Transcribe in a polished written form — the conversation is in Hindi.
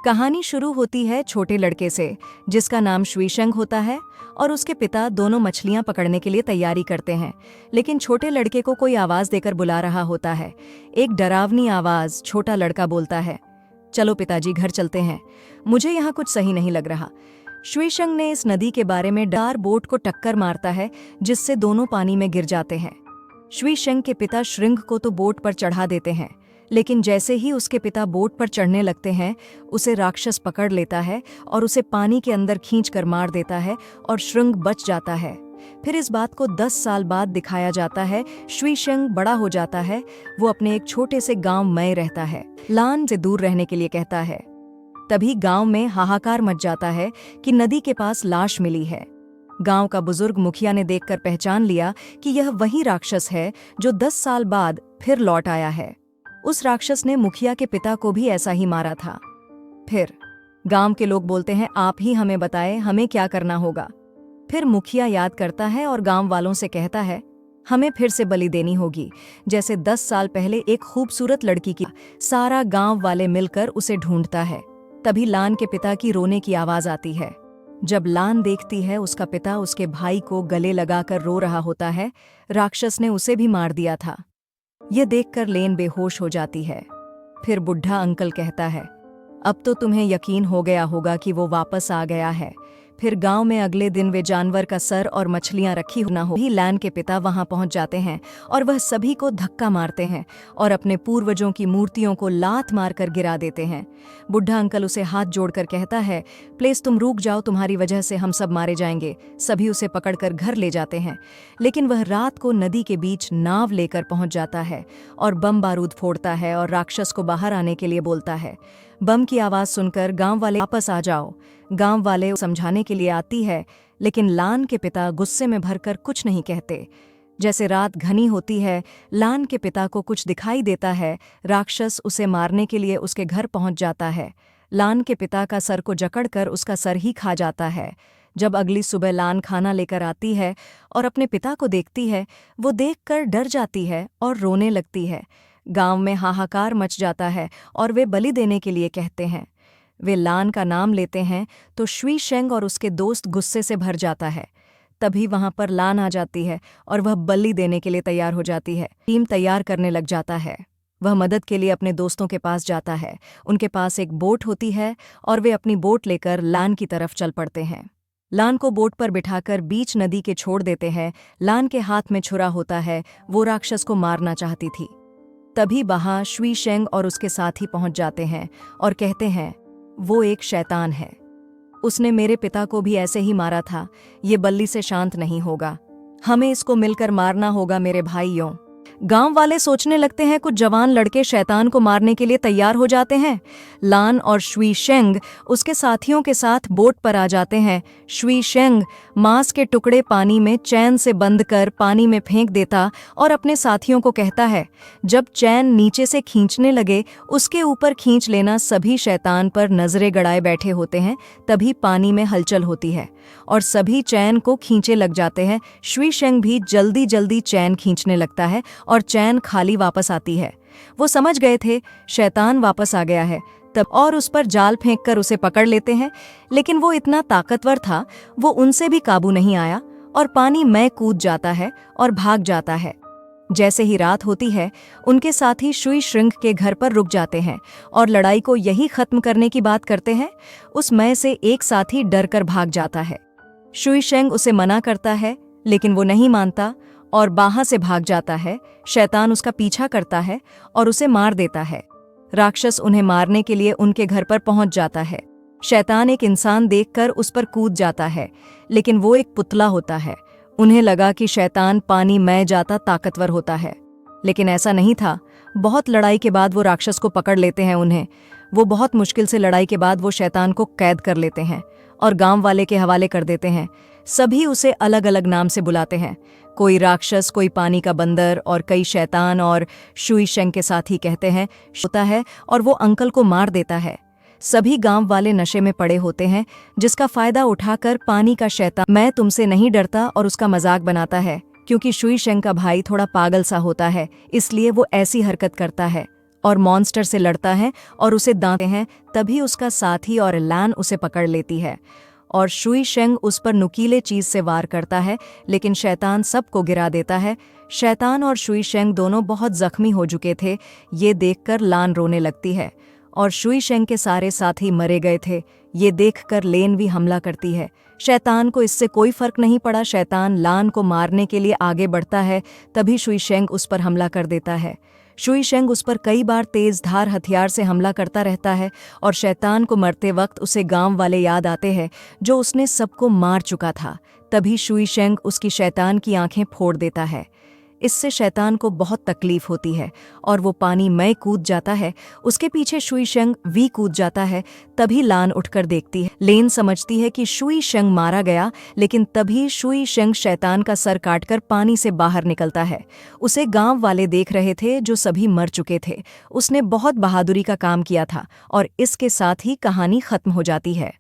कहानी शुरू होती है छोटे लड़के से जिसका नाम शुईशेंग होता है और उसके पिता दोनों मछलियां पकड़ने के लिए तैयारी करते हैं। लेकिन छोटे लड़के को कोई आवाज देकर बुला रहा होता है। एक डरावनी आवाज। छोटा लड़का बोलता है, चलो पिताजी, घर चलते हैं, मुझे यहाँ कुछ सही नहीं लग रहा। शुईशेंग ने इस नदी के बारे में डर बोट को टक्कर मारता है जिससे दोनों पानी में गिर जाते हैं। शुईशेंग के पिता श्रृंग को तो बोट पर चढ़ा देते हैं, लेकिन जैसे ही उसके पिता बोट पर चढ़ने लगते हैं उसे राक्षस पकड़ लेता है और उसे पानी के अंदर खींचकर मार देता है और श्रृंग बच जाता है। फिर इस बात को 10 साल बाद दिखाया जाता है। शुईशेंग बड़ा हो जाता है। वो अपने एक छोटे से गांव में रहता है। लान से दूर रहने के लिए कहता है। तभी गांव में हाहाकार मच जाता है कि नदी के पास लाश मिली है। गांव का बुजुर्ग मुखिया ने देखकर पहचान लिया कि यह वही राक्षस है जो 10 साल बाद फिर लौट आया है। उस राक्षस ने मुखिया के पिता को भी ऐसा ही मारा था। फिर गांव के लोग बोलते हैं, आप ही हमें बताएं, हमें क्या करना होगा। फिर मुखिया याद करता है और गांव वालों से कहता है, हमें फिर से बलि देनी होगी, जैसे 10 साल पहले एक खूबसूरत लड़की की। सारा गांव वाले मिलकर उसे ढूंढता है। तभी लान के पिता की रोने की आवाज आती है। जब लान देखती है उसका पिता उसके भाई को गले लगाकर रो रहा होता है। राक्षस ने उसे भी मार दिया था। यह देखकर लेन बेहोश हो जाती है। फिर बुढ़ा अंकल कहता है, अब तो तुम्हें यकीन हो गया होगा कि वो वापस आ गया है। फिर गांव में अगले दिन वे जानवर का सर और मछलियां रखी ना हो ही लान के पिता वहां पहुंच जाते हैं और वह सभी को धक्का मारते हैं और अपने पूर्वजों की मूर्तियों को लात मारकर गिरा देते हैं। बुढ़ा अंकल उसे हाथ जोड़कर कहता है, प्लीज तुम रुक जाओ, तुम्हारी वजह से हम सब मारे जाएंगे। सभी उसे पकड़कर घर ले जाते हैं, लेकिन वह रात को नदी के बीच नाव लेकर पहुंच जाता है और बम बारूद फोड़ता है और राक्षस को बाहर आने के लिए बोलता है। बम की आवाज सुनकर गांव वाले वापस आ जाओ। गांव वाले समझाने के लिए आती है, लेकिन लान के पिता गुस्से में भरकर कुछ नहीं कहते। जैसे रात घनी होती है, लान के पिता को कुछ दिखाई देता है। राक्षस उसे मारने के लिए उसके घर पहुंच जाता है। लान के पिता का सर को जकड़कर उसका सर ही खा जाता है। जब अगली सुबह लान खाना लेकर आती है और अपने पिता को देखती है, वो देखकर डर जाती है और रोने लगती है। गांव में हाहाकार मच जाता है और वे बलि देने के लिए कहते हैं। वे लान का नाम लेते हैं तो शुईशेंग और उसके दोस्त गुस्से से भर जाता है। तभी वहां पर लान आ जाती है और वह बलि देने के लिए तैयार हो जाती है। टीम तैयार करने लग जाता है। वह मदद के लिए अपने दोस्तों के पास जाता है। उनके पास एक बोट होती है और वे अपनी बोट लेकर लान की तरफ चल पड़ते हैं। लान को बोट पर बिठाकर बीच नदी के छोड़ देते हैं। लान के हाथ में छुरा होता है। वो राक्षस को मारना चाहती थी। तभी वहां शुईशेंग और उसके साथी पहुंच जाते हैं और कहते हैं, वो एक शैतान है, उसने मेरे पिता को भी ऐसे ही मारा था। ये बल्ली से शांत नहीं होगा, हमें इसको मिलकर मारना होगा मेरे भाइयों। गांव वाले सोचने लगते हैं। कुछ जवान लड़के शैतान को मारने के लिए तैयार हो जाते हैं। लान और शुईशेंग उसके साथियों के साथ बोट पर आ जाते हैं। शुईशेंग मांस के टुकड़े पानी में चैन से बंद कर पानी में फेंक देता और अपने साथियों को कहता है, जब चैन नीचे से खींचने लगे उसके ऊपर खींच लेना। सभी शैतान पर नजरें गड़ाए बैठे होते हैं। तभी पानी में हलचल होती है और सभी चैन को खींचे लग जाते हैं। शुईशेंग भी जल्दी जल्दी चैन खींचने लगता है और चैन खाली वापस आती है। वो समझ गए थे शैतान वापस आ गया है तब और उस पर जाल फेंककर उसे पकड़ लेते हैं, लेकिन वो इतना ताकतवर था, वो उनसे भी काबू नहीं आया और पानी में कूद जाता है और भाग जाता है। जैसे ही रात होती है, उनके साथी शुईशेंग के घर पर रुक जाते हैं और लड़ाई को यही खत्म करने की बात करते हैं। उस में से एक साथी डरकर भाग जाता है। शुईशेंग उसे मना करता है, लेकिन वो नहीं मानता और बाहर से भाग जाता है। शैतान उसका पीछा करता है और उसे मार देता है। राक्षस उन्हें मारने के लिए उनके घर पर पहुंच जाता है। शैतान एक इंसान देखकर उस पर कूद जाता है, लेकिन वो एक पुतला होता है। उन्हें लगा कि शैतान पानी में जाता ताकतवर होता है, लेकिन ऐसा नहीं था। बहुत लड़ाई के बाद वो राक्षस को पकड़ लेते हैं। वो बहुत मुश्किल से लड़ाई के बाद वो शैतान को कैद कर लेते हैं और गांव वाले के हवाले कर देते हैं। सभी उसे अलग अलग नाम से बुलाते हैं, कोई राक्षस, कोई पानी का बंदर और कई शैतान। और शुईशेंग के साथी कहते हैं होता है और वो अंकल को मार देता है। सभी गांव वाले नशे में पड़े होते हैं, जिसका फायदा उठाकर पानी का शैतान मैं तुमसे नहीं डरता और उसका मजाक बनाता है, क्योंकि शुईशेंग का भाई थोड़ा पागल सा होता है, इसलिए वो ऐसी हरकत करता है। और मॉन्स्टर से लड़ता है और उसे दांतते हैं। तभी उसका साथी और लैन उसे पकड़ लेती है और शुई शेंग उस पर नुकीले चीज से वार करता है, लेकिन शैतान सबको गिरा देता है। शैतान और शुई शेंग दोनों बहुत जख्मी हो चुके थे। ये देखकर लान रोने लगती है और शुई शेंग के सारे साथी मरे गए थे। ये देखकर लेन भी हमला करती है। शैतान को इससे कोई फर्क नहीं पड़ा। शैतान लान को मारने के लिए आगे बढ़ता है। तभी शुई शेंग उस पर हमला कर देता है। शुई शेंग उस पर कई बार तेज धार हथियार से हमला करता रहता है और शैतान को मरते वक्त उसे गांव वाले याद आते हैं जो उसने सबको मार चुका था। तभी शुई शेंग उसकी शैतान की आंखें फोड़ देता है। इससे शैतान को बहुत तकलीफ होती है और वो पानी में कूद जाता है। उसके पीछे शुई शेंग भी कूद जाता है। तभी लान उठकर देखती है। लेन समझती है कि शुई शेंग मारा गया, लेकिन तभी शुई शेंग शैतान का सर काटकर पानी से बाहर निकलता है। उसे गांव वाले देख रहे थे जो सभी मर चुके थे। उसने बहुत बहादुरी का काम किया था और इसके साथ ही कहानी खत्म हो जाती है।